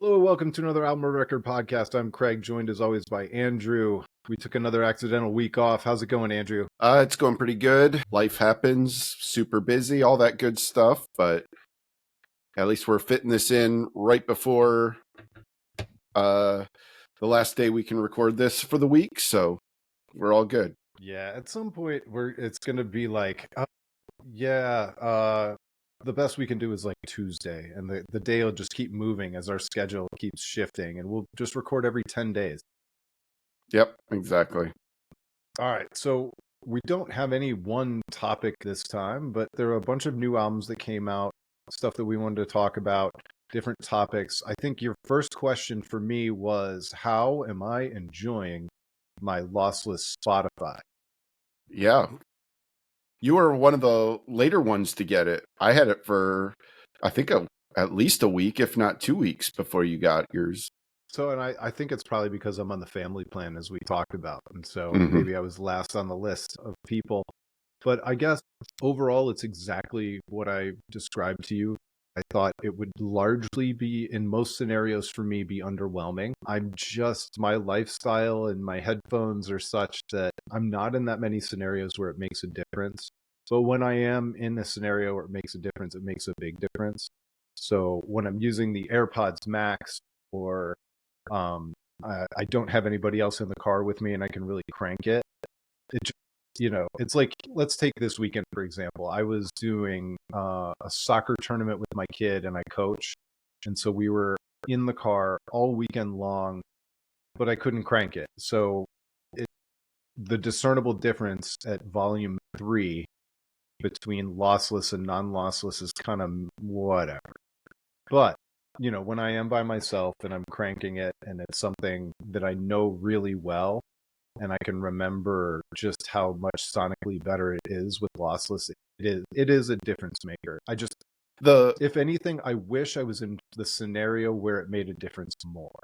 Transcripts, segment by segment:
Hello, welcome to another Album or Record podcast. I'm Craig, joined as always by Andrew. We took another accidental week off. How's it going, Andrew? It's going pretty good. Life happens, super busy, all that good stuff, but at least we're fitting this in right before the last day we can record this for the week, so we're all good. Yeah, at some point it's gonna be like, the best we can do is like Tuesday, and the day will just keep moving as our schedule keeps shifting, and we'll just record every 10 days. Yep, exactly. All right, so we don't have any one topic this time, but there are a bunch of new albums that came out, stuff that we wanted to talk about, different topics. I think your first question for me was, how am I enjoying my lossless Spotify? Yeah. You were one of the later ones to get it. I had it for, I think, at least a week, if not 2 weeks before you got yours. So, and I think it's probably because I'm on the family plan, as we talked about. And so Mm-hmm. maybe I was last on the list of people. But I guess overall, it's exactly what I described to you. I thought it would largely be, in most scenarios for me, be underwhelming. My lifestyle and my headphones are such that I'm not in that many scenarios where it makes a difference. But when I am in a scenario where it makes a difference, it makes a big difference. So when I'm using the AirPods Max, or um, I don't have anybody else in the car with me and I can really crank it, it just, it's like, let's take this weekend for example. I was doing a soccer tournament with my kid and I coach, and so we were in the car all weekend long, but I couldn't crank it. So the discernible difference at volume 3 between lossless and non-lossless is kind of whatever. But when I am by myself and I'm cranking it and it's something that I know really well, and I can remember just how much sonically better it is with lossless, it is a difference maker. If anything, I wish I was in the scenario where it made a difference more.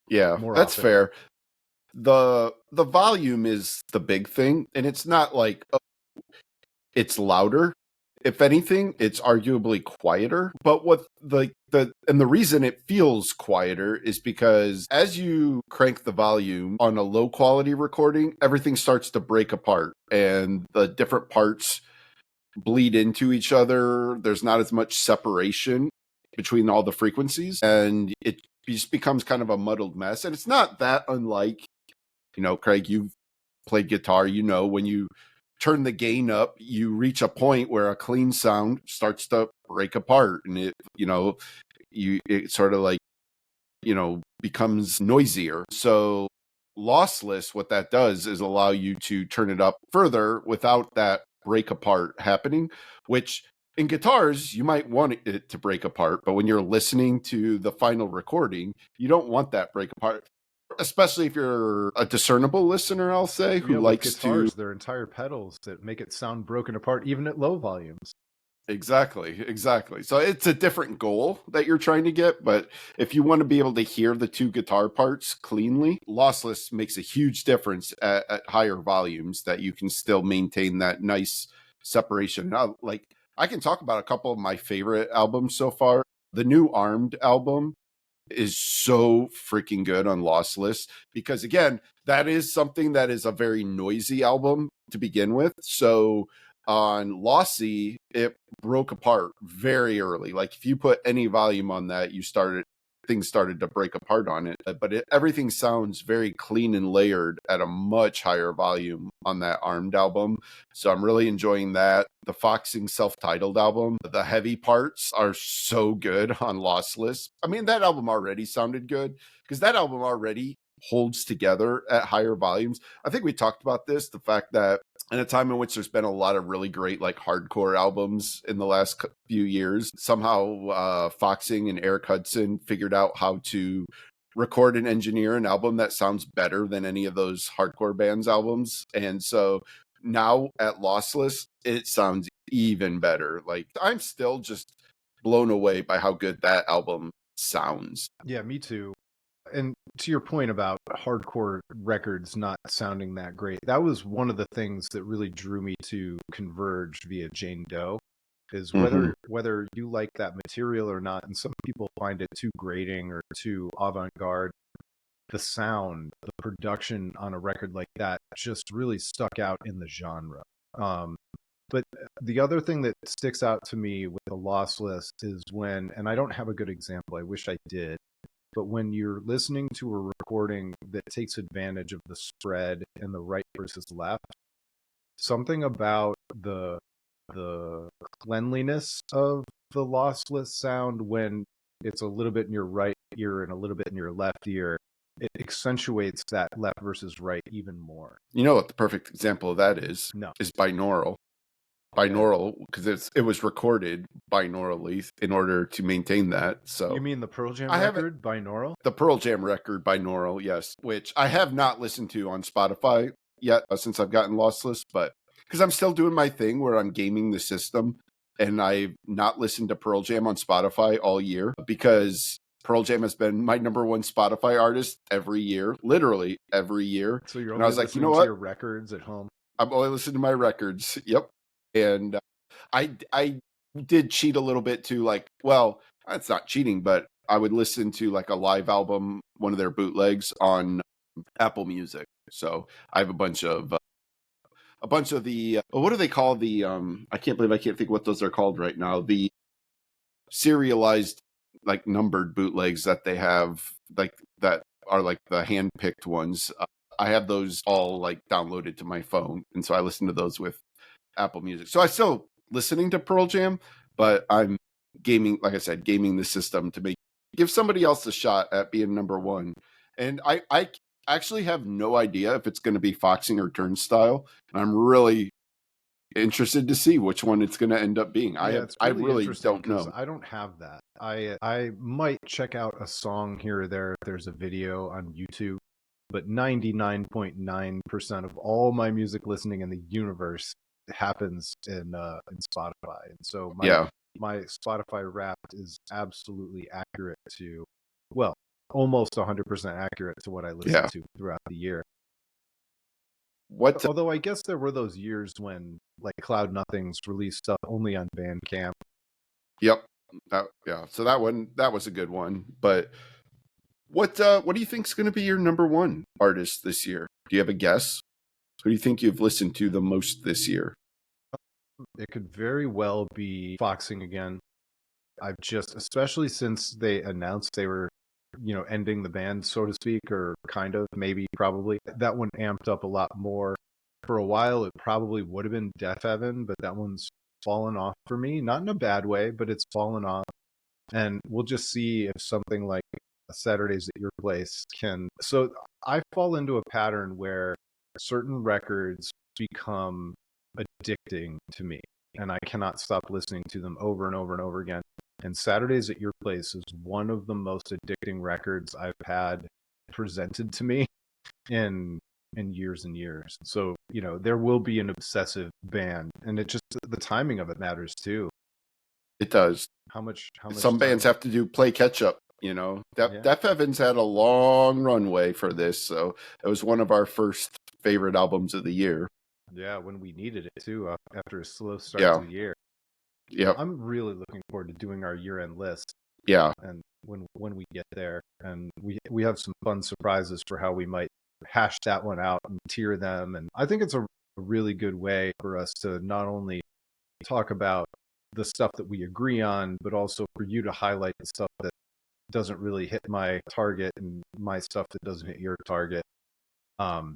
Yeah, More that's often. fair. The volume is the big thing, and it's not like it's louder. If anything, it's arguably quieter. But what the reason it feels quieter is because as you crank the volume on a low quality recording, everything starts to break apart and the different parts bleed into each other. There's not as much separation between all the frequencies, and it just becomes kind of a muddled mess. And it's not that unlike, Craig, you've played guitar, when you turn the gain up, you reach a point where a clean sound starts to break apart, and it sort of like, becomes noisier. So lossless, what that does is allow you to turn it up further without that break apart happening, which in guitars, you might want it to break apart, but when you're listening to the final recording, you don't want that break apart, especially if you're a discernible listener, I'll say, who With likes to. guitars, there are entire pedals that make it sound broken apart, even at low volumes. Exactly. So it's a different goal that you're trying to get, but if you want to be able to hear the two guitar parts cleanly, lossless makes a huge difference at higher volumes, that you can still maintain that nice separation. Now, like, I can talk about a couple of my favorite albums so far. The new Armed album is so freaking good on lossless, because again, that is something that is a very noisy album to begin with. So on Lossy, it broke apart very early. Like, if you put any volume on that, things started to break apart on it. But everything sounds very clean and layered at a much higher volume on that Armed album. So I'm really enjoying that. The Foxing self-titled album, the heavy parts are so good on lossless. I mean, that album already sounded good because that album already holds together at higher volumes. I think we talked about this, the fact that in a time in which there's been a lot of really great like hardcore albums in the last few years, somehow Foxing and Eric Hudson figured out how to record and engineer an album that sounds better than any of those hardcore bands' albums. And so now at Lossless, it sounds even better. Like, I'm still just blown away by how good that album sounds. Yeah, me too. And to your point about hardcore records not sounding that great, that was one of the things that really drew me to Converge via Jane Doe. is Mm-hmm. whether you like that material or not, and some people find it too grating or too avant-garde. The sound, the production on a record like that just really stuck out in the genre. But the other thing that sticks out to me with the Lossless is when, and I don't have a good example, I wish I did, but when you're listening to a recording that takes advantage of the spread and the right versus left, something about the cleanliness of the lossless sound when it's a little bit in your right ear and a little bit in your left ear, it accentuates that left versus right even more. You know what the perfect example of that No. is binaural. Okay. Binaural, because it was recorded binaurally in order to maintain that. So You mean the Pearl Jam I haven't record, binaural? the Pearl Jam record binaural, yes, which I have not listened to on Spotify yet since I've gotten Lossless, but because I'm still doing my thing where I'm gaming the system, and I've not listened to Pearl Jam on Spotify all year because Pearl Jam has been my number one Spotify artist every year, literally every year. So you're And I only was like, you know listening to what? your records at home? I'm only listening to my records. Yep. And I did cheat a little bit to, like, well, that's not cheating, but I would listen to like a live album, one of their bootlegs on Apple Music. So I have a bunch of the what do they call the I can't believe I can't think what those are called right now. The serialized, like, numbered bootlegs that they have, like, that are like the hand-picked ones. I have those all like downloaded to my phone, and so I listen to those with Apple Music. So I still listening to Pearl Jam, but I'm gaming, like I said, gaming the system to give somebody else a shot at being number one. And I actually have no idea if it's going to be Foxing or Turnstile. And I'm really interested to see which one it's going to end up being. Yeah, it's I really really interesting don't because know. I don't have that. I might check out a song here or there if there's a video on YouTube, but 99.9% of all my music listening in the universe happens in Spotify. And so Yeah, my Spotify Wrapped is absolutely accurate to, well, almost 100% accurate to what I listen yeah. to throughout the year. What? Although I guess there were those years when like Cloud Nothings released stuff only on Bandcamp. Yep. Yeah. So that was a good one. But what do you think is going to be your number one artist this year? Do you have a guess? Who do you think you've listened to the most this year? It could very well be Foxing again. I've just, especially since they announced they were, ending the band, so to speak, or kind of, maybe, probably. That one amped up a lot more. For a while, it probably would have been Death Heaven, but that one's fallen off for me. Not in a bad way, but it's fallen off. And we'll just see if something like Saturdays at Your Place can. So I fall into a pattern where certain records become addicting to me, and I cannot stop listening to them over and over and over again. And Saturdays at Your Place is one of the most addicting records I've had presented to me in years and years. So, there will be an obsessive band, and it just, the timing of it matters too. It does. How much Some bands time? have to play catch up. Yeah. Death Heaven's had a long runway for this, so it was one of our first favorite albums of the year. Yeah, when we needed it too, after a slow start to Yeah, the year. yep, I'm really looking forward to doing our year-end list, yeah, and when we get there, and we have some fun surprises for how we might hash that one out and tier them. And I think it's a really good way for us to not only talk about the stuff that we agree on, but also for you to highlight the stuff that doesn't really hit my target and my stuff that doesn't hit your target. Um,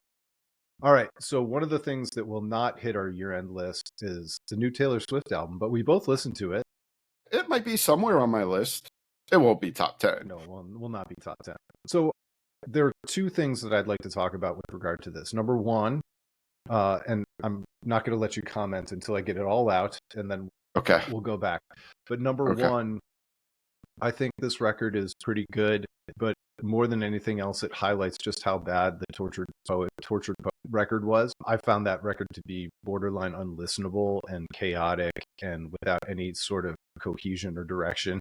all right. So one of the things that will not hit our year-end list is the new Taylor Swift album, but we both listened to it. it might be somewhere on my list. It won't be top 10. No, will not be top 10. So there are two things that I'd like to talk about with regard to this. Number one, and I'm not going to let you comment until I get it all out, and then Okay, we'll go back. But number okay, one, I think this record is pretty good, but more than anything else, it highlights just how bad the Tortured Poet record was. I found that record to be borderline unlistenable and chaotic and without any sort of cohesion or direction.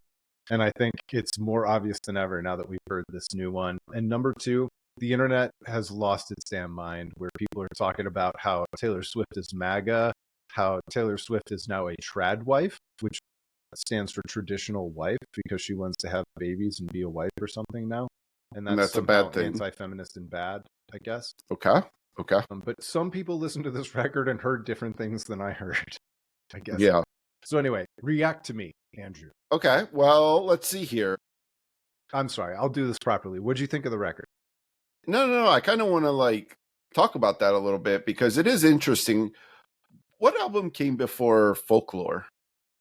And I think it's more obvious than ever now that we've heard this new one. And number two, the internet has lost its damn mind, where people are talking about how Taylor Swift is MAGA, how Taylor Swift is now a trad wife. which stands for traditional wife because she wants to have babies and be a wife or something now. And And that's that's a somehow bad thing. anti-feminist and bad, I guess. Okay. But some people listened to this record and heard different things than I heard, I guess. Yeah. So anyway, react to me, Andrew. Okay. Well, let's see here. I'm sorry. I'll do this properly. What'd you think of the record? No. I kind of want to talk about that a little bit because it is interesting. What album came before Folklore?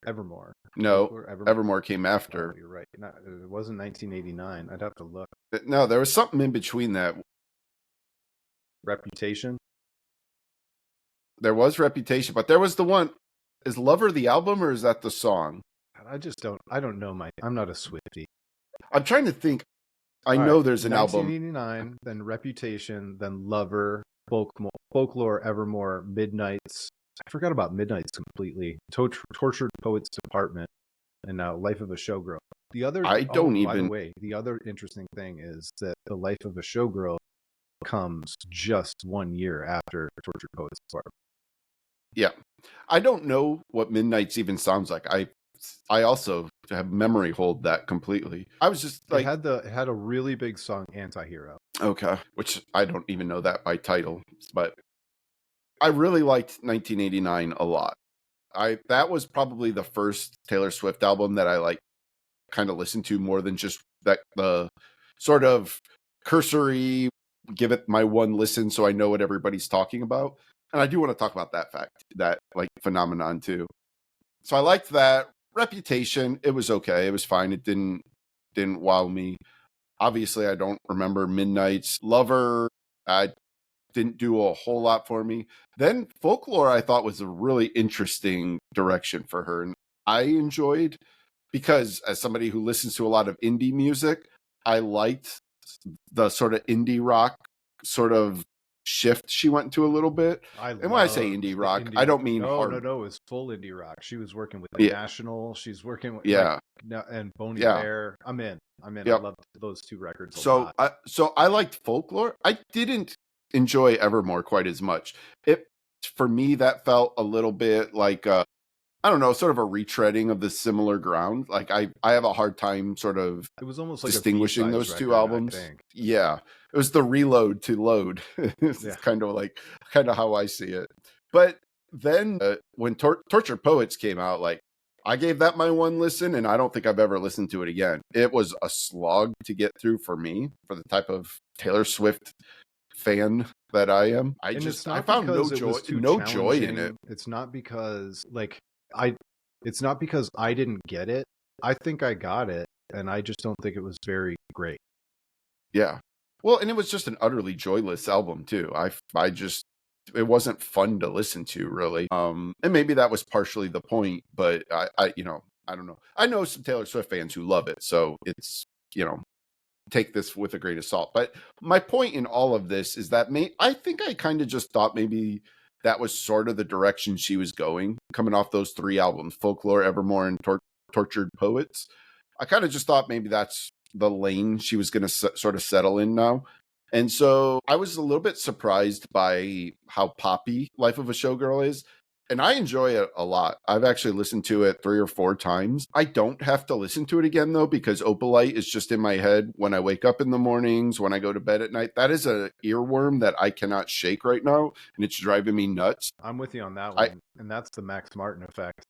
Evermore. No, Folklore, Evermore came after. Oh, you're right. It wasn't 1989. I'd have to look. No, there was something in between that. Reputation. There was Reputation, but there was the one. Is Lover the album or is that the song? I don't know I'm not a Swiftie. I'm trying to think. I know there's an album. 1989, then Reputation, then Lover, Folklore, Evermore, Midnights. I forgot about Midnights completely. Tortured Poets Department, and now Life of a Showgirl. By the way, the other interesting thing is that the Life of a Showgirl comes just 1 year after Tortured Poets Department. Yeah. I don't know what Midnights even sounds like. I also have memory hold that completely. I was just like, it had a really big song, Antihero. Okay, which I don't even know that by title, but I really liked 1989 a lot. That was probably the first Taylor Swift album that I kind of listened to more than just the sort of cursory give it my one listen so I know what everybody's talking about. And I do want to talk about that phenomenon too. So I liked that. Reputation, it was okay. It was fine. It didn't wow me. Obviously, I don't remember Midnights. Lover, I didn't do a whole lot for me. Then Folklore, I thought was a really interesting direction for her. And I enjoyed because as somebody who listens to a lot of indie music, I liked the sort of indie rock sort of shift she went into a little bit. And when I say indie rock, I don't mean hard. No, it's full indie rock. She was working with the National. She's working with and Boney Bear. I'm in. Yep. I loved those two records a lot. So I liked Folklore. I didn't enjoy Evermore quite as much. For me, that felt a little bit like I don't know, sort of a retreading of the similar ground. Like I have a hard time sort of it was almost like distinguishing those two albums. Yeah. It was the reload to load. It's kind of how I see it. But then when Tortured Poets came out, I gave that my one listen and I don't think I've ever listened to it again. It was a slog to get through for me, for the type of Taylor Swift fan that I am. I found no joy in it. It's not because it's not because I didn't get it. I think I got it, and I just don't think it was very great. Yeah. Well, and it was just an utterly joyless album too. It wasn't fun to listen to, really. And maybe that was partially the point, but I don't know. I know some Taylor Swift fans who love it, so it's, take this with a grain of salt. But my point in all of this is that I think I kind of just thought maybe that was sort of the direction she was going, coming off those three albums, Folklore, Evermore, and Tortured Poets. I kind of just thought maybe that's the lane she was going to sort of settle in now. And so I was a little bit surprised by how poppy Life of a Showgirl is. And I enjoy it a lot. I've actually listened to it 3 or 4 times. I don't have to listen to it again, though, because Opalite is just in my head when I wake up in the mornings, when I go to bed at night. That is an earworm that I cannot shake right now, and it's driving me nuts. I'm with you on that one, and that's the Max Martin effect.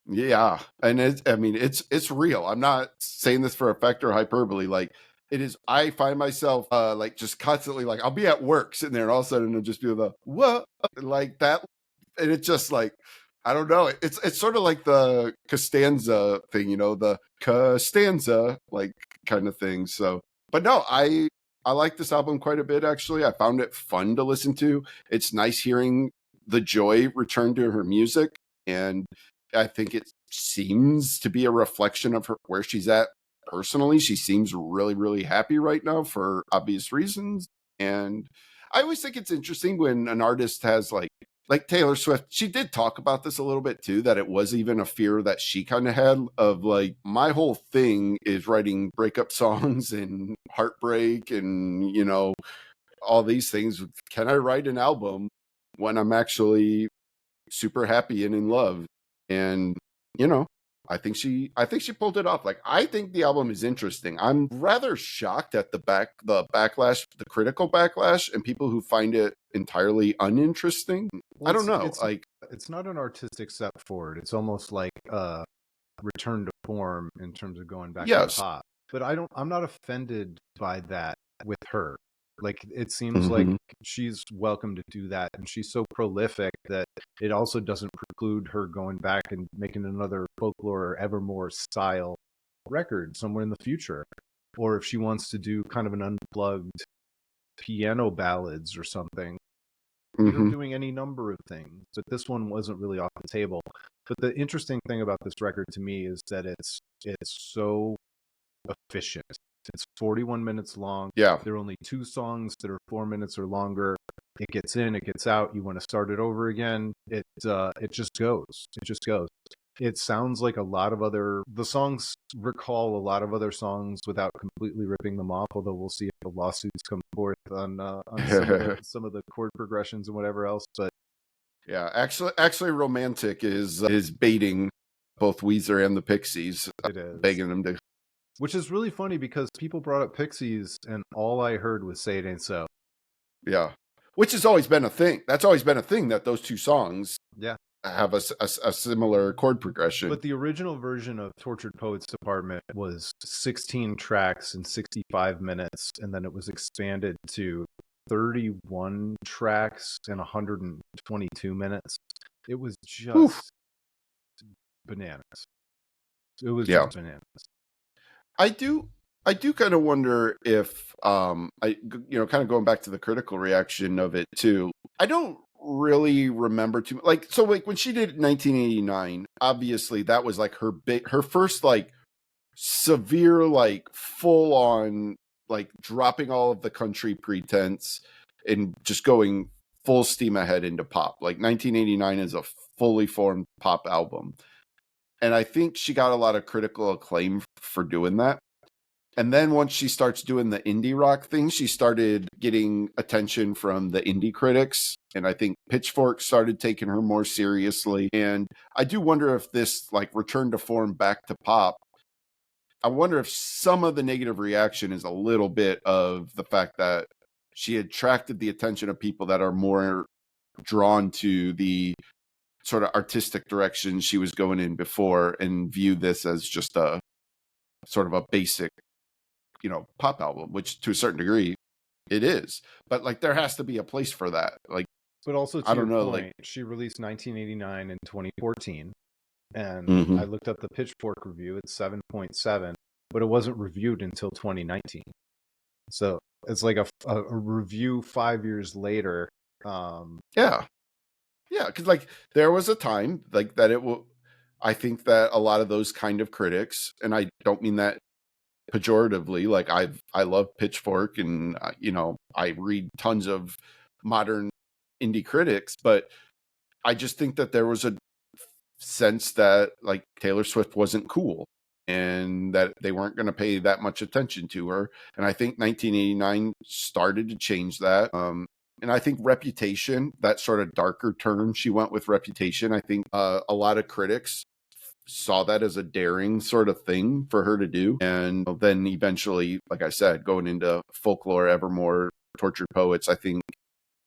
Yeah, and it's real. I'm not saying this for effect or hyperbole. It is. I find myself just constantly I'll be at work sitting there, and all of a sudden I'll just do the what like that. And it's just I don't know. It's sort of like the Costanza thing, the Costanza kind of thing. So, but no, I like this album quite a bit, actually. I found it fun to listen to. It's nice hearing the joy return to her music. And I think it seems to be a reflection of where she's at personally. She seems really, really happy right now for obvious reasons. And I always think it's interesting when an artist has like Taylor Swift, she did talk about this a little bit too, that it was even a fear that she kind of had of my whole thing is writing breakup songs and heartbreak and, all these things. Can I write an album when I'm actually super happy and in love? And, I think she pulled it off. Like, I think the album is interesting. I'm rather shocked at the backlash, the critical backlash, and people who find it entirely uninteresting. Well, I don't know. Like, it's not an artistic step forward. It's almost like a return to form in terms of going back to yes. pop. But I'm not offended by that with her. Like, it seems like Mhm. she's welcome to do that, and she's so prolific that it also doesn't preclude her going back and making another Folklore or Evermore style record somewhere in the future. Or if she wants to do kind of an unplugged piano ballads or something, see her Mhm. doing any number of things, but this one wasn't really off the table. But the interesting thing about this record to me is that it's so efficient. It's 41 minutes long. Yeah. There are only 2 songs that are 4 minutes or longer. It gets in, it gets out. You want to start it over again. It just goes. It just goes. It sounds like the songs recall a lot of other songs without completely ripping them off. Although we'll see if the lawsuits come forth on some of the chord progressions and whatever else. But Yeah, actually, Romantic is baiting both Weezer and the Pixies, it is, begging them to. which is really funny because people brought up Pixies, and all I heard was "Say It Ain't So." Yeah, which has always been a thing. That's always been a thing, that those two songs Yeah. have a similar chord progression. But the original version of Tortured Poets Department was 16 tracks and 65 minutes, and then it was expanded to 31 tracks and 122 minutes. It was Whew. just bananas. It was Yeah, just bananas. I do. I do kind of wonder if, kind of going back to the critical reaction of it too. I don't really remember too like, so like when she did 1989, obviously that was like her first like severe, like full on, like dropping all of the country pretense and just going full steam ahead into pop. Like 1989 is a fully formed pop album. And I think she got a lot of critical acclaim for doing that. And then once she starts doing the indie rock thing, she started getting attention from the indie critics. And I think Pitchfork started taking her more seriously. And I do wonder if this like return to form back to pop, I wonder if some of the negative reaction is a little bit of the fact that she attracted the attention of people that are more drawn to the sort of artistic direction she was going in before and view this as just a sort of a basic, pop album, which to a certain degree it is. But like there has to be a place for that. Like, But also, I to your don't know, like, point, she released 1989 and 2014, and I mhm. looked up the Pitchfork review. It's 7.7, but it wasn't reviewed until 2019. So it's like a review 5 years later. Yeah. Yeah, because like there was a time like that it will. I think that a lot of those kind of critics, and I don't mean that pejoratively. Like I love Pitchfork, and I read tons of modern indie critics, but I just think that there was a sense that like Taylor Swift wasn't cool and that they weren't going to pay that much attention to her. And I think 1989 started to change that. And I think Reputation, that sort of darker turn she went with Reputation, I think a lot of critics saw that as a daring sort of thing for her to do. And then eventually, like I said, going into Folklore, Evermore, Tortured Poets, I think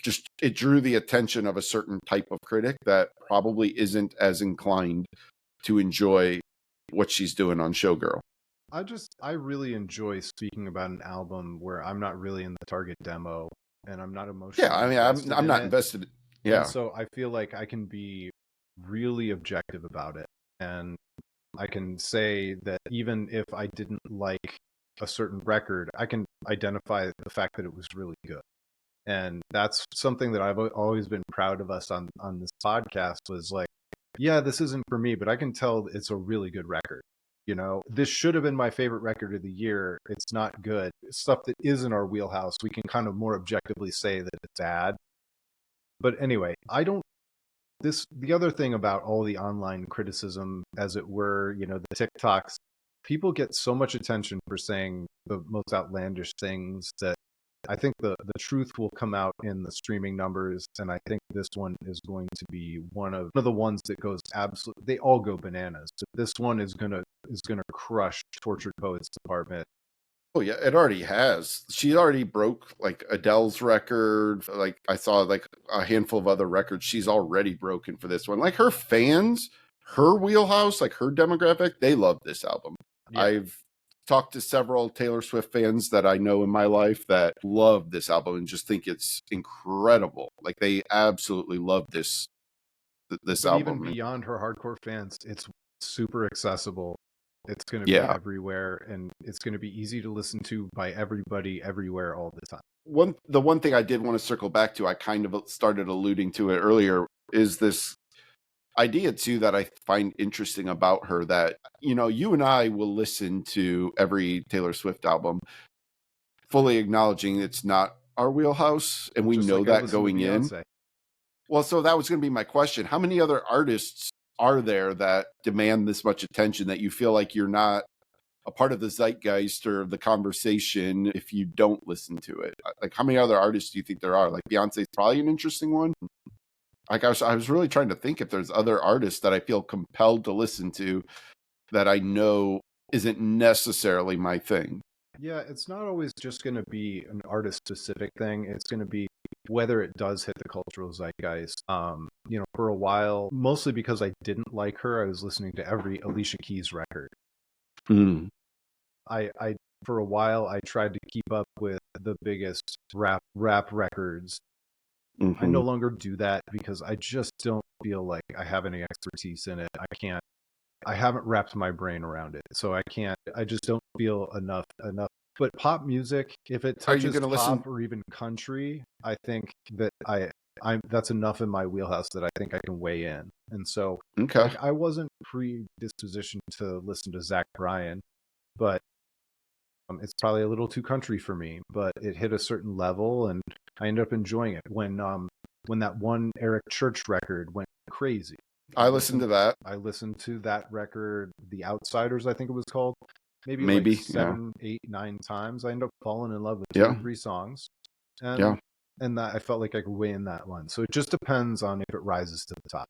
just it drew the attention of a certain type of critic that probably isn't as inclined to enjoy what she's doing on Showgirl. I really enjoy speaking about an album where I'm not really in the target demo and I'm not Yeah, emotionally I mean, invested I'm in not it. invested. And Yeah, so I feel like I can be really objective about it. And I can say that even if I didn't like a certain record, I can identify the fact that it was really good. And that's something that I've always been proud of us on this podcast was like, yeah, this isn't for me, but I can tell it's a really good record. This should have been my favorite record of the year. It's not good. Stuff that is in our wheelhouse, we can kind of more objectively say that it's bad. But anyway, I don't the other thing about all the online criticism, as it were, the TikToks, people get so much attention for saying the most outlandish things that I think the truth will come out in the streaming numbers, and I think this one is going to be one of the ones that goes absolutely. They all go bananas. So this one is gonna crush Tortured Poets Department. Oh yeah, it already has. She already broke like Adele's record. Like I saw like a handful of other records she's already broken for this one. Like her fans, her wheelhouse, like her demographic, they love this album. Yeah. I've talked to several Taylor Swift fans that I know in my life that love this album and just think it's incredible. Like they absolutely love this But album. even beyond her hardcore fans, it's super accessible. It's going to be Yeah. everywhere, and it's going to be easy to listen to by everybody everywhere all the time. The one thing I did want to circle back to, I kind of started alluding to it earlier, is this idea too that I find interesting about her, that, you know, you and I will listen to every Taylor Swift album fully acknowledging it's not our wheelhouse, and we Just know like I that listen to going in. Beyonce. Well, so that was going to be my question. How many other artists are there that demand this much attention that you feel like you're not a part of the zeitgeist or the conversation if you don't listen to it? Like, how many other artists do you think there are? Like, Beyonce's probably an interesting one. Like, I was really trying to think if there's other artists that I feel compelled to listen to that I know isn't necessarily my thing. Yeah, it's not always just going to be an artist specific thing. It's going to be whether it does hit the cultural zeitgeist. You know, for a while, mostly because I didn't like her, I was listening to every Alicia Keys record. Mm. I for a while I tried to keep up with the biggest rap records. Mm-hmm. I no longer do that because I just don't feel like I have any expertise in it. I haven't wrapped my brain around it. So I just don't feel enough. But pop music, if it touches pop listen or even country, I think that I'm that's enough in my wheelhouse that I think I can weigh in. And so okay. like, I wasn't predispositioned to listen to Zach Bryan, but it's probably a little too country for me, but it hit a certain level and I ended up enjoying it. When that one Eric Church record went crazy, I listened to that. I listened to that record, The Outsiders, I think it was called, maybe Maybe, like 7, 8, 9 times. I ended up falling in love with 2 Yeah. or 3 songs, and Yeah. and that I felt like I could weigh in that one. So it just depends on if it rises to the top.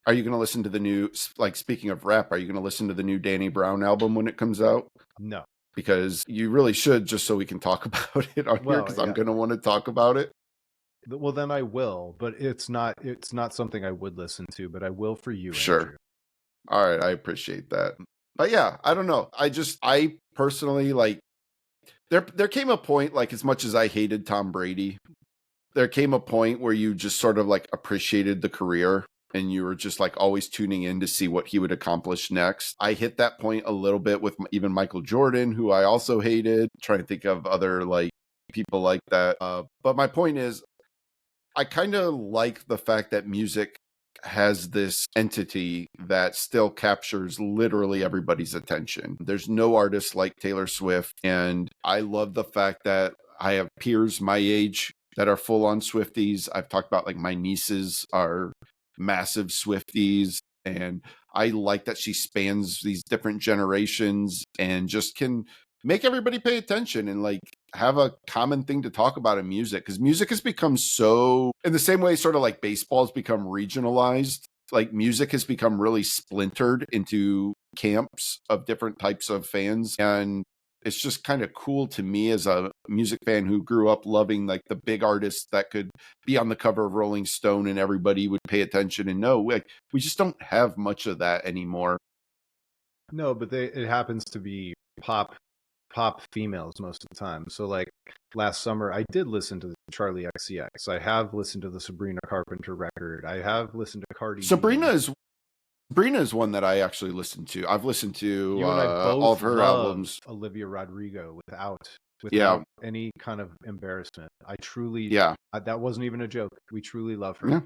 Are you going to listen to the new, like, speaking of rap, are you going to listen to the new Danny Brown album when it comes out? No. Because you really should, just so we can talk about it on here, because I'm going to want to talk about it. Well, then I will, but it's not something I would listen to, but I will for you, Sure. Andrew. All right, I appreciate that. But yeah, I don't know. I personally, like, there came a point, like, as much as I hated Tom Brady, there came a point where you just sort of like appreciated the career and you were just like always tuning in to see what he would accomplish next. I hit that point a little bit with even Michael Jordan, who I also hated. Trying to think of other like people like that. But my point is, I kind of like the fact that music has this entity that still captures literally everybody's attention. There's no artist like Taylor Swift, and I love the fact that I have peers my age that are full on Swifties. I've talked about like my nieces are massive Swifties, and I like that she spans these different generations and just can make everybody pay attention and like have a common thing to talk about in music, because music has become so, in the same way sort of like baseball's become regionalized, like music has become really splintered into camps of different types of fans. And it's just kind of cool to me as a music fan who grew up loving like the big artists that could be on the cover of Rolling Stone and everybody would pay attention and know, like, we just don't have much of that anymore. No, but it happens to be pop females most of the time. So like last summer I did listen to Charlie XCX. I have listened to the Sabrina Carpenter record. I have listened to Cardi Sabrina B. is one that I actually listened to. I've listened to You and I both all of her love albums. Olivia Rodrigo without Yeah. any kind of embarrassment. I truly, Yeah. that wasn't even a joke. We truly love her. Yeah.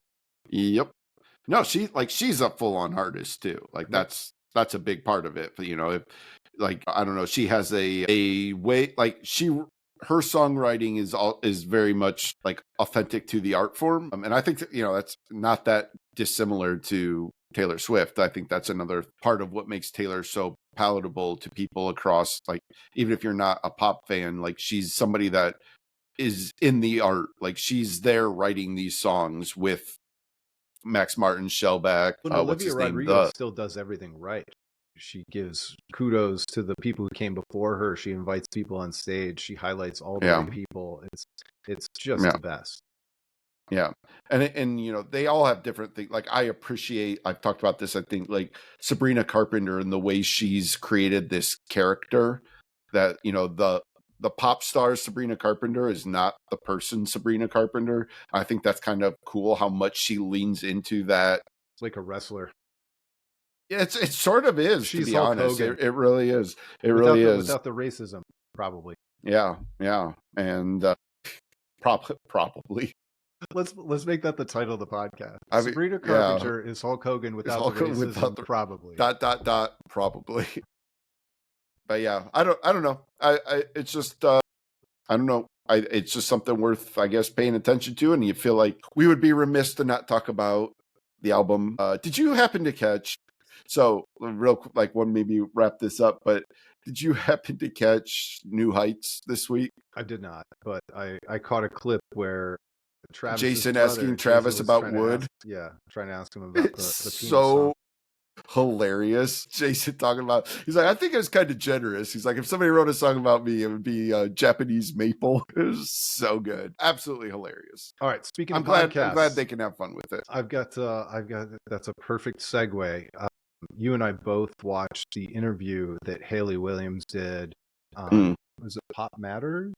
Yep. No, she's a full on artist too. Like Yep. that's a big part of it. But you know, if like I don't know, she has a way, like her songwriting is very much like authentic to the art form. And I think that, you know, that's not that dissimilar to Taylor Swift. I think that's another part of what makes Taylor so palatable to people across, like, even if you're not a pop fan, like she's somebody that is in the art. Like she's there writing these songs with Max Martin, Shellback, When what's Olivia his name? Rodrigo still does everything right. She gives kudos to the people who came before her. She invites people on stage. She highlights all the right people. It's just the best. Yeah. And you know, they all have different things. Like I've talked about this, I think, like Sabrina Carpenter and the way she's created this character that, you know, the pop star Sabrina Carpenter is not the person Sabrina Carpenter. I think that's kind of cool how much she leans into that. It's like a wrestler. Yeah, it sort of is, She's to be Hulk honest. Hogan. It really is. It really is. Without the racism, probably. Yeah. And probably. Let's make that the title of the podcast. Sabrina Carpenter is Hulk Hogan without the racism, probably. ... Probably. But yeah, I don't know. It's just I don't know. It's just something worth, I guess, paying attention to, and you feel like we would be remiss to not talk about the album. Did you happen to catch? So real quick, like one, maybe wrap this up, but did you happen to catch New Heights this week? I did not, but I caught a clip where Jason asking Travis about Wood. Trying to ask him about the penis song. Hilarious. Jason talking about, he's like, I think it was kind of generous. He's like, if somebody wrote a song about me, it would be Japanese maple. It was so good. Absolutely hilarious. All right, speaking of podcasts, I'm glad they can have fun with it. I've got that's a perfect segue. You and I both watched the interview that Haley Williams did. Was it Pop Matters?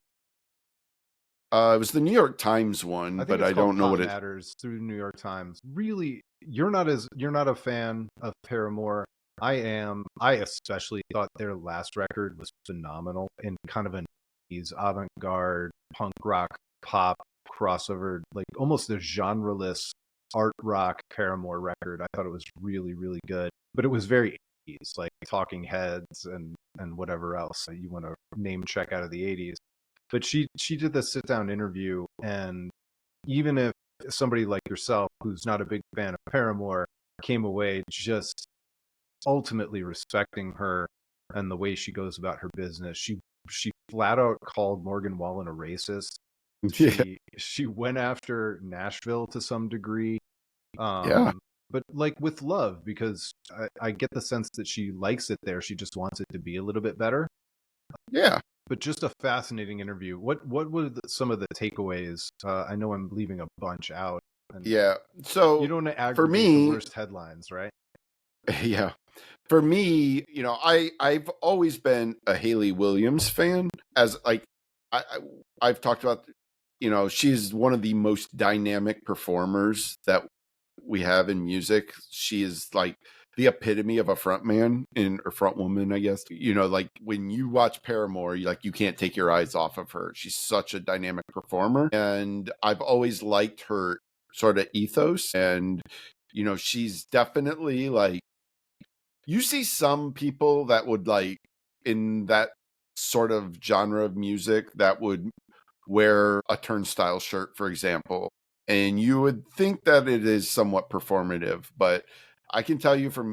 It was the New York Times one, but I don't know what it matters through the New York Times. Really, you're not a fan of Paramore. I am. I especially thought their last record was phenomenal in kind of an avant-garde punk rock pop crossover, like almost a genreless art rock Paramore record. I thought it was really, really good, but it was very 80s, like Talking Heads and whatever else you want to name check out of the 80s. But she did the sit down interview, and even if somebody like yourself, who's not a big fan of Paramore, came away just ultimately respecting her and the way she goes about her business, she flat out called Morgan Wallen a racist. She went after Nashville to some degree, but like with love, because I get the sense that she likes it there. She just wants it to be a little bit better. Yeah. But just a fascinating interview. What were some of the takeaways? I know I'm leaving a bunch out. So you don't aggregate the worst headlines, right? Yeah. For me, you know, I've always been a Haley Williams fan. As like I've talked about, you know, she's one of the most dynamic performers that we have in music. She is like the epitome of a frontman or front woman, I guess. You know, like when you watch Paramore, you can't take your eyes off of her. She's such a dynamic performer, and I've always liked her sort of ethos. And you know, she's definitely like, you see some people that would like in that sort of genre of music that would wear a Turnstile shirt, for example, and you would think that it is somewhat performative, but I can tell you from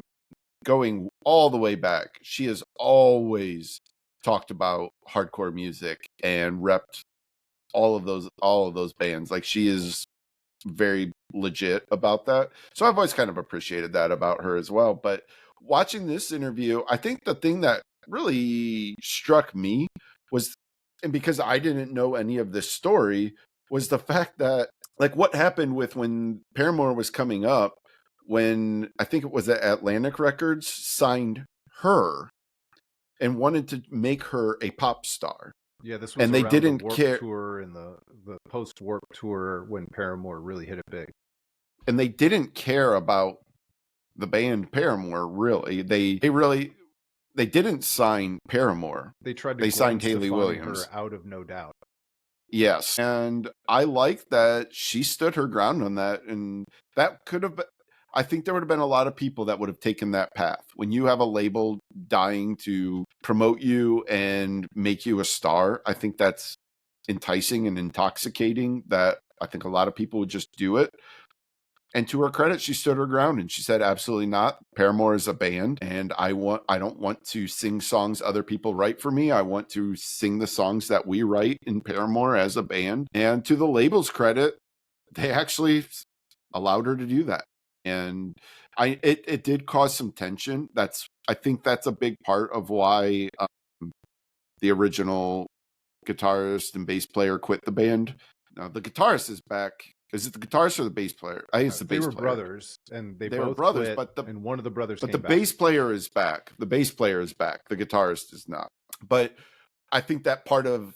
going all the way back, she has always talked about hardcore music and repped all of those bands. Like she is very legit about that. So I've always kind of appreciated that about her as well. But watching this interview, I think the thing that really struck me was, and because I didn't know any of this story, was the fact that like what happened with when Paramore was coming up, when I think it was that Atlantic Records signed her and wanted to make her a pop star. Yeah, this was and they didn't the Warped tour and the post Warped tour when Paramore really hit it big. And they didn't care about the band Paramore, really. They didn't sign Paramore. They signed Haley Williams out of No Doubt. Yes. And I like that she stood her ground on that. And that could have been, I think there would have been a lot of people that would have taken that path. When you have a label dying to promote you and make you a star, I think that's enticing and intoxicating, that I think a lot of people would just do it. And to her credit, she stood her ground and she said, absolutely not. Paramore is a band, and I don't want to sing songs other people write for me. I want to sing the songs that we write in Paramore as a band. And to the label's credit, they actually allowed her to do that. And it did cause some tension. I think that's a big part of why the original guitarist and bass player quit the band. Now the guitarist is back. Is it the guitarist or the bass player? I think it's the bass player. They were brothers, and they were both brothers, quit, but and one of the brothers but came the back. bass player is back. The bass player is back. The guitarist is not. But I think that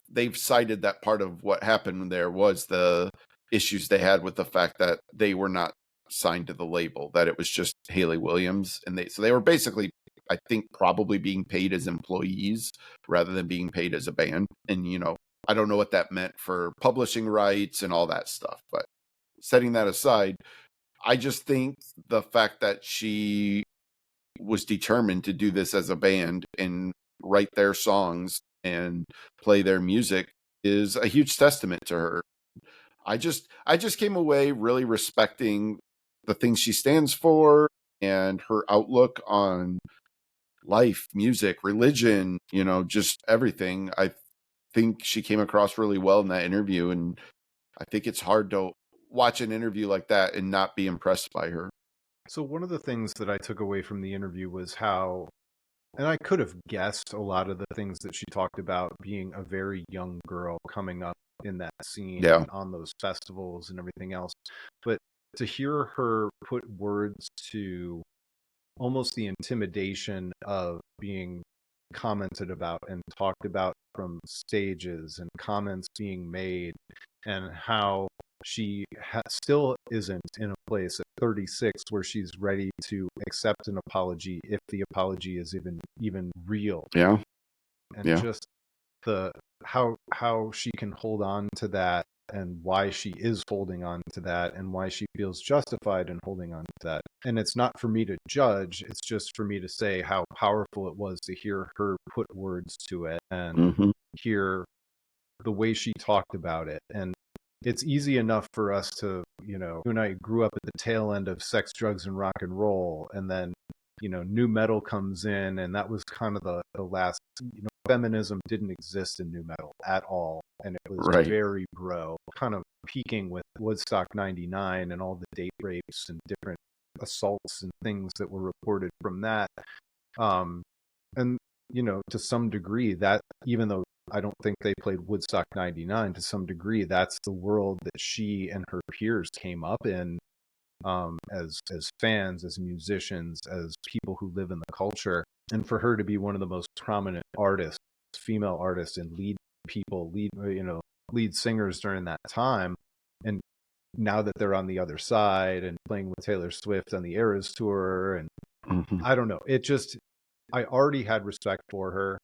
they've cited that part of what happened there was the issues they had with the fact that they were not signed to the label, that it was just Haley Williams, and they were basically, I think, probably being paid as employees rather than being paid as a band. And I don't know what that meant for publishing rights and all that stuff, but setting that aside, I just think the fact that she was determined to do this as a band and write their songs and play their music is a huge testament to her. I just came away really respecting the things she stands for and her outlook on life, music, religion, just everything. I think she came across really well in that interview, and I think it's hard to watch an interview like that and not be impressed by her. So one of the things that I took away from the interview was how, and I could have guessed a lot of the things that she talked about being a very young girl coming up in that scene and on those festivals and everything else. But to hear her put words to almost the intimidation of being commented about and talked about from stages and comments being made, and how she still isn't in a place at 36 where she's ready to accept an apology if the apology is even real. And just the how she can hold on to that, and why she is holding on to that, and why she feels justified in holding on to that. And it's not for me to judge, it's just for me to say how powerful it was to hear her put words to it and hear the way she talked about it. And it's easy enough for us to, you and I grew up at the tail end of sex, drugs, and rock and roll, and then new metal comes in, and that was kind of the last. Feminism didn't exist in new metal at all, and it was very bro, kind of peaking with Woodstock 99 and all the date rapes and different assaults and things that were reported from that. And to some degree, that, even though I don't think they played Woodstock 99, to some degree that's the world that she and her peers came up in, as fans, as musicians, as people who live in the culture. And for her to be one of the most prominent artists, female artists, and lead singers during that time, and now that they're on the other side and playing with Taylor Swift on the Eras tour, and I don't know, I already had respect for her,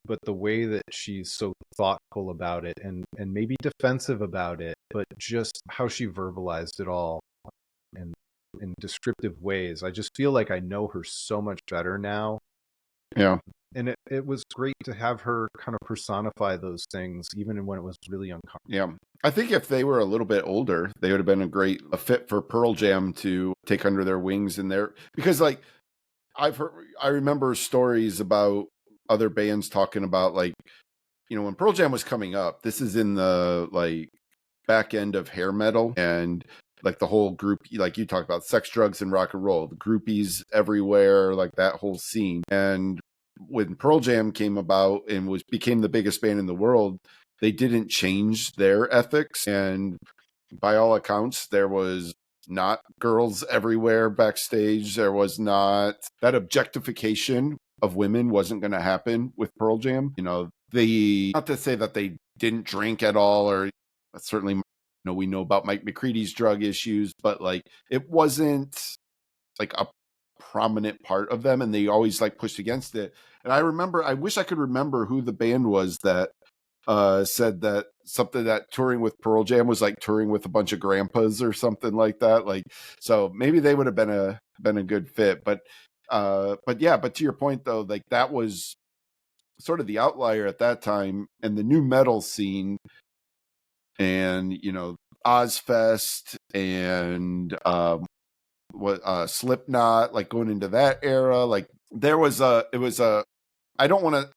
but the way that she's so thoughtful about it and maybe defensive about it, but just how she verbalized it all and in descriptive ways, I just feel like I know her so much better now. And it was great to have her kind of personify those things, even when it was really uncomfortable. I think if they were a little bit older, they would have been a fit for Pearl Jam to take under their wings because I remember stories about other bands talking about, like, when Pearl Jam was coming up, this is in the back end of hair metal, and like the whole group, like you talked about, sex, drugs, and rock and roll, the groupies everywhere, like that whole scene. And when Pearl Jam came about and became the biggest band in the world, they didn't change their ethics. And by all accounts, there was not girls everywhere backstage. There was not that objectification of women wasn't going to happen with Pearl Jam. Not to say that they didn't drink at all, or certainly, we know about Mike McCready's drug issues, but it wasn't like a prominent part of them, and they always pushed against it. And I wish I could remember who the band was that said that something, that touring with Pearl Jam was like touring with a bunch of grandpas or something like that. So maybe they would have been a good fit. But to your point though, that was sort of the outlier at that time, and the new metal scene, and Ozfest and what Slipknot, like going into that era. Like there was a, it was a, I don't want to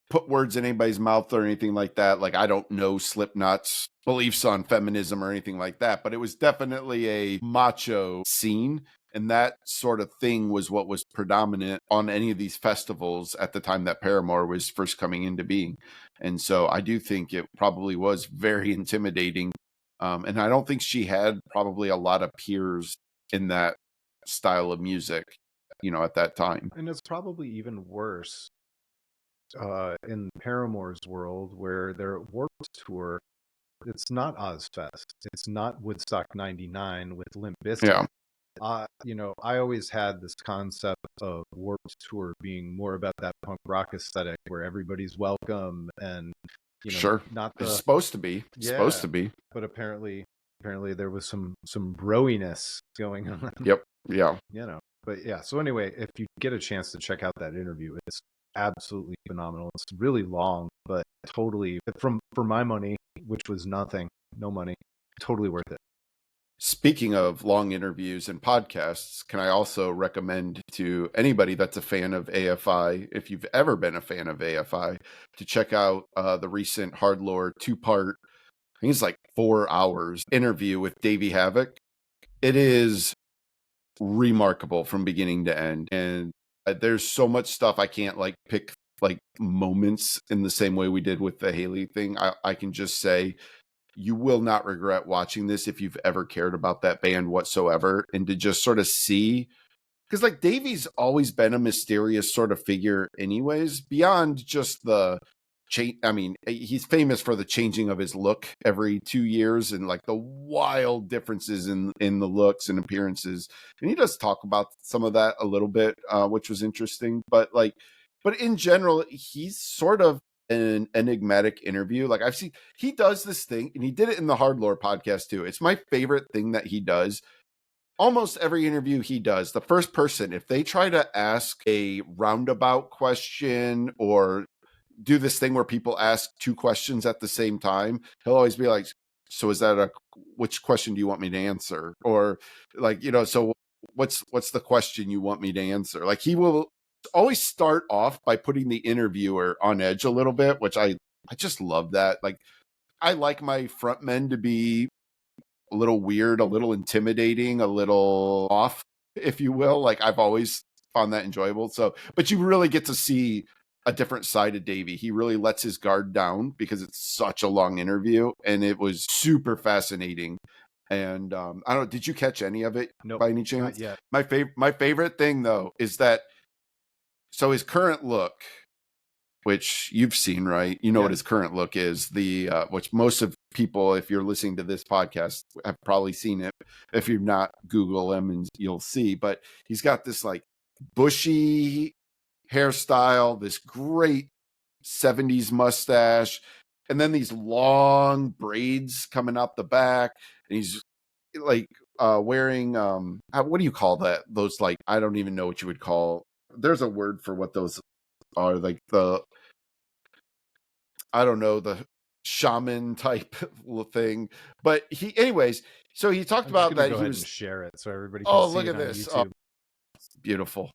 put words in anybody's mouth or anything like that. Like I don't know Slipknot's beliefs on feminism or anything like that, but it was definitely a macho scene. And that sort of thing was what was predominant on any of these festivals at the time that Paramore was first coming into being. And so I do think it probably was very intimidating. And I don't think she had probably a lot of peers in that style of music, you know, at that time. And it's probably even worse in Paramore's world, where their Warped Tour, it's not Ozfest, it's not Woodstock '99 with Limp Bizkit. Yeah, I always had this concept of Warped Tour being more about that punk rock aesthetic where everybody's welcome and sure. not It's the supposed to be. It's supposed yeah, to be. but apparently there was some broiness going on. Yep. Yeah. But yeah, so anyway, if you get a chance to check out that interview, it's absolutely phenomenal. It's really long, but totally, for my money, which was nothing, no money, totally worth it. Speaking of long interviews and podcasts, can I also recommend to anybody that's a fan of AFI, if you've ever been a fan of AFI, to check out the recent Hardlore 2-part, I think it's like 4 hours interview with Davey Havoc. It is remarkable from beginning to end. And there's so much stuff I can't like pick like moments in the same way we did with the Haley thing. I can just say you will not regret watching this if you've ever cared about that band whatsoever. And to just sort of see, because like Davey's always been a mysterious sort of figure anyways, beyond just the change. I mean, he's famous for the changing of his look every 2 years and like the wild differences in the looks and appearances. And he does talk about some of that a little bit, which was interesting. But in general, he's sort of an enigmatic interview. Like I've seen, he does this thing, and he did it in the Hardlore podcast too. It's my favorite thing that he does. Almost every interview he does, the first person, if they try to ask a roundabout question or do this thing where people ask two questions at the same time, he'll always be like, so is that which question do you want me to answer? Or like, so what's the question you want me to answer? Like he will always start off by putting the interviewer on edge a little bit, which I just love that. Like I like my front men to be a little weird, a little intimidating, a little off, if you will. Like I've always found that enjoyable. So, but you really get to see a different side of Davey. He really lets his guard down because it's such a long interview, and it was super fascinating. And I don't know, did you catch any of it Nope, by any chance? not yet. My favorite thing though is that, so his current look, which you've seen, right? You know Yeah. what his current look is. The which most of people, if you're listening to this podcast, have probably seen it. If you're not, Google him and you'll see. But he's got this like bushy hairstyle, this great 70s mustache, and then these long braids coming out the back. And he's like wearing what do you call that? Those, like, I don't even know what you would call. There's a word for what those are, like I don't know, the shaman type thing. But anyways, so he talked I'm just about gonna that go he ahead was, and share it so everybody can oh, see look it at on this. Oh, YouTube. beautiful.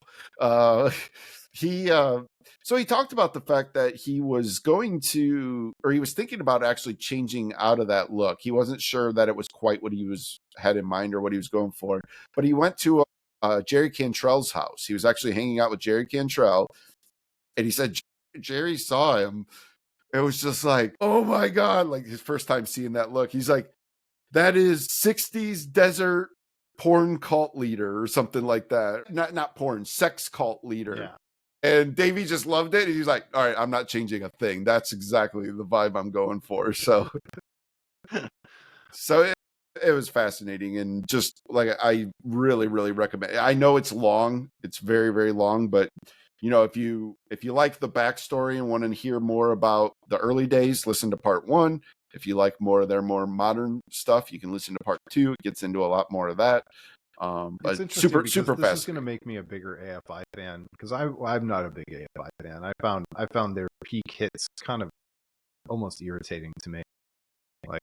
He so he talked about the fact that he was going to, or he was thinking about actually changing out of that look. He wasn't sure that it was quite what he had in mind or what he was going for, but he went to Jerry Cantrell's house. He was actually hanging out with Jerry Cantrell, and he said Jerry saw him. It was just like, oh my God, like his first time seeing that look. He's like, that is 60s desert porn cult leader or something like that. Not porn, sex cult leader. Yeah. And Davey just loved it. And he's like, all right, I'm not changing a thing. That's exactly the vibe I'm going for. So it was fascinating. And just like, I really, really recommend it. I know it's long. It's very, very long, but if you like the backstory and want to hear more about the early days, listen to part 1. If you like more of their more modern stuff, you can listen to part 2. It gets into a lot more of that. It's But interesting super, because super this fast. is going to make me a bigger AFI fan, because I'm not a big AFI fan. I found their peak hits kind of almost irritating to me. Like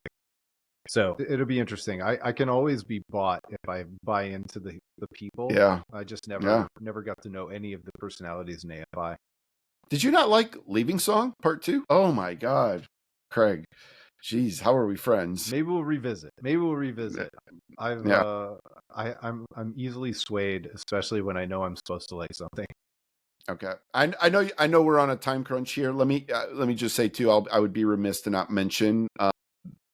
So it'll be interesting. I can always be bought if I buy into the people. Yeah. I just Yeah. never got to know any of the personalities in AFI. Did you not like Leaving Song Part 2? Oh my God. Craig. Jeez, how are we friends? Maybe we'll revisit. Yeah. I'm easily swayed, especially when I know I'm supposed to like something. Okay. I know we're on a time crunch here. Let me just say too, I would be remiss to not mention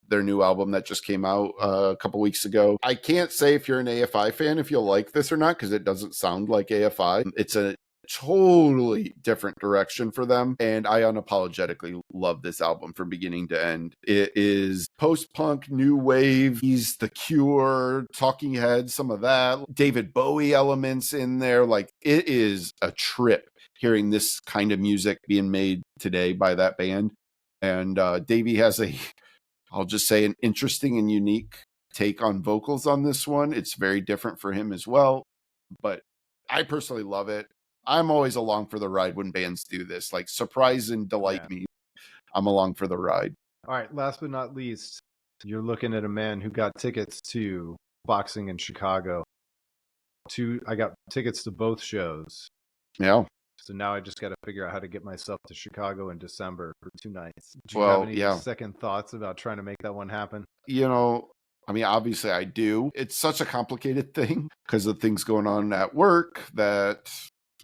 their new album that just came out a couple weeks ago. I can't say if you're an AFI fan if you'll like this or not, because it doesn't sound like AFI. It's a totally different direction for them, and I unapologetically love this album from beginning to end. It is post-punk, new wave. He's The Cure, Talking Heads, some of that David Bowie elements in there. Like, it is a trip hearing this kind of music being made today by that band. And Davey has I'll just say, an interesting and unique take on vocals on this one. It's very different for him as well, but I personally love it. I'm always along for the ride when bands do this, like surprise and delight me. I'm along for the ride. All right, last but not least, you're looking at a man who got tickets to Foxing in Chicago. I got tickets to both shows. Yeah. So now I just got to figure out how to get myself to Chicago in December for 2 nights. Do you Well, have any yeah. second thoughts about trying to make that one happen? You know, I mean, obviously I do. It's such a complicated thing because of things going on at work that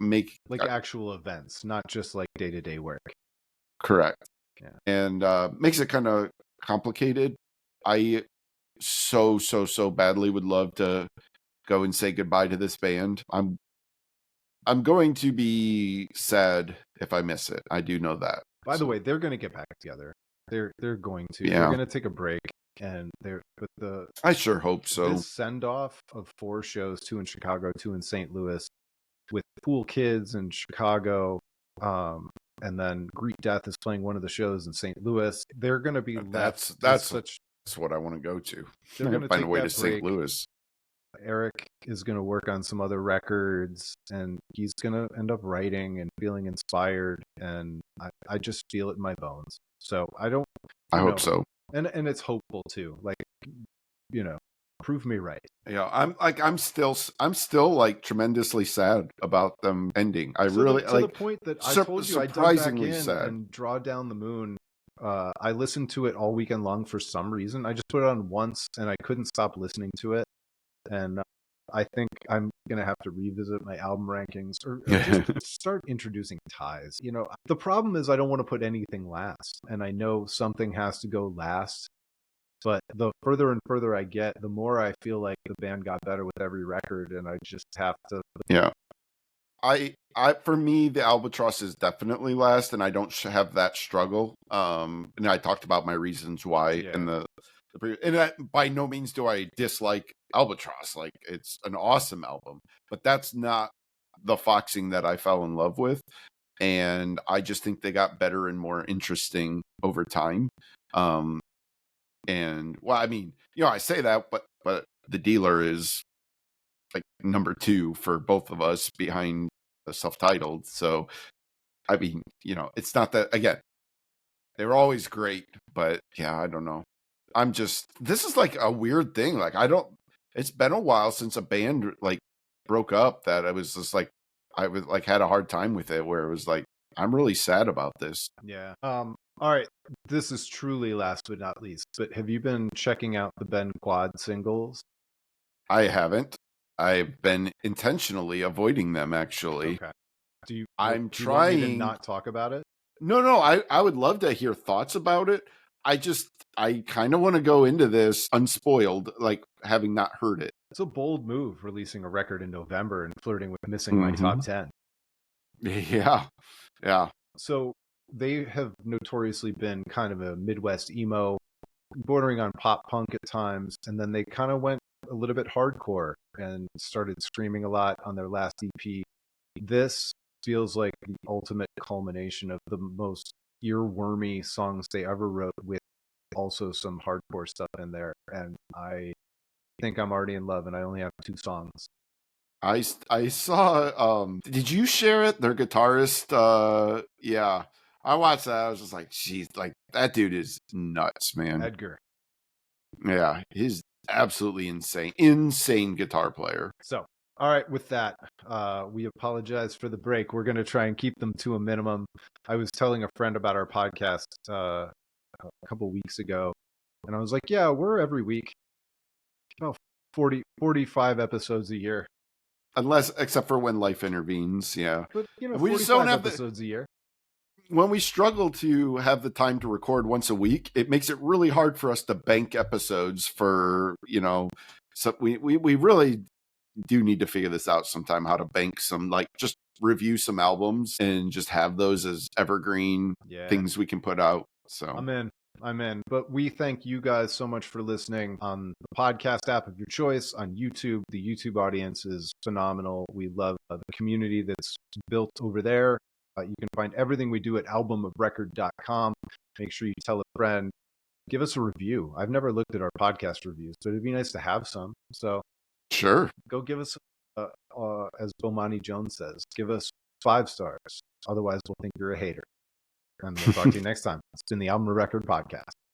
make like actual events, not just like day-to-day work. Correct. Yeah. And makes it kind of complicated. I so badly would love to go and say goodbye to this band. I'm going to be sad if I miss it. I do know that. By the way, they're going to get back together. They're going to. Yeah. They're going to take a break, and I sure hope so. This send off of 4 shows, 2 in Chicago, 2 in St. Louis, with Pool Kids in Chicago, and then Greet Death is playing one of the shows in St. Louis. They're going to be that's what I want to go to. They're going to find a way to break. St. Louis. Eric is going to work on some other records, and he's going to end up writing and feeling inspired, and I just feel it in my bones. So I hope so. And it's hopeful too. Like, prove me right. Yeah, I'm still like tremendously sad about them ending. I really to the point that I told you I dug back in sad. And Draw Down the Moon. I listened to it all weekend long for some reason. I just put it on once and I couldn't stop listening to it. And I think I'm going to have to revisit my album rankings or just start introducing ties. The problem is I don't want to put anything last. And I know something has to go last. But the further and further I get, the more I feel like the band got better with every record. And I just have to. Yeah. For me, the Albatross is definitely last, and I don't have that struggle. And I talked about my reasons why in the and that, by no means do I dislike Albatross. Like, it's an awesome album, but that's not the Foxing that I fell in love with. And I just think they got better and more interesting over time. And well, I mean, I say that, but The Dealer is like number 2 for both of us behind the self-titled. So, I mean, it's not that, again, they were always great, but yeah, I don't know. This is like a weird thing. Like, it's been a while since a band like broke up that I was just like, I was like had a hard time with it, where it was like, I'm really sad about this. Yeah. All right. This is truly last but not least, but have you been checking out the Ben Quad singles? I haven't. I've been intentionally avoiding them, actually. Okay. I'm do you trying want me to not talk about it? No, I would love to hear thoughts about it. I kind of want to go into this unspoiled, like having not heard it. It's a bold move, releasing a record in November and flirting with missing my top 10. Yeah. So they have notoriously been kind of a Midwest emo, bordering on pop punk at times, and then they kind of went a little bit hardcore and started screaming a lot on their last EP. This feels like the ultimate culmination of the most earwormy songs they ever wrote, with also some hardcore stuff in there. And I think I'm already in love, and I only have 2 songs. I saw, did you share it? Their guitarist, yeah. I watched that. I was just like, geez, like, that dude is nuts, man. Edgar. Yeah, he's absolutely insane guitar player. So, all right, with that, we apologize for the break. We're going to try and keep them to a minimum. I was telling a friend about our podcast a couple weeks ago, and I was like, yeah, we're every week, about 45 episodes a year. Except for when life intervenes, yeah. But, We just 45 don't have episodes a year. when we struggle to have the time to record once a week, it makes it really hard for us to bank episodes for, so we really do need to figure this out sometime, how to bank some, like, just review some albums and just have those as evergreen things we can put out. So I'm in. But we thank you guys so much for listening on the podcast app of your choice, on YouTube. The YouTube audience is phenomenal. We love the community that's built over there. You can find everything we do at albumofrecord.com. Make sure you tell a friend. Give us a review. I've never looked at our podcast reviews, but it'd be nice to have some. So sure, go give us, as Bomani Jones says, give us 5 stars. Otherwise, we'll think you're a hater. And we'll talk to you next time. It's been the Album of Record podcast.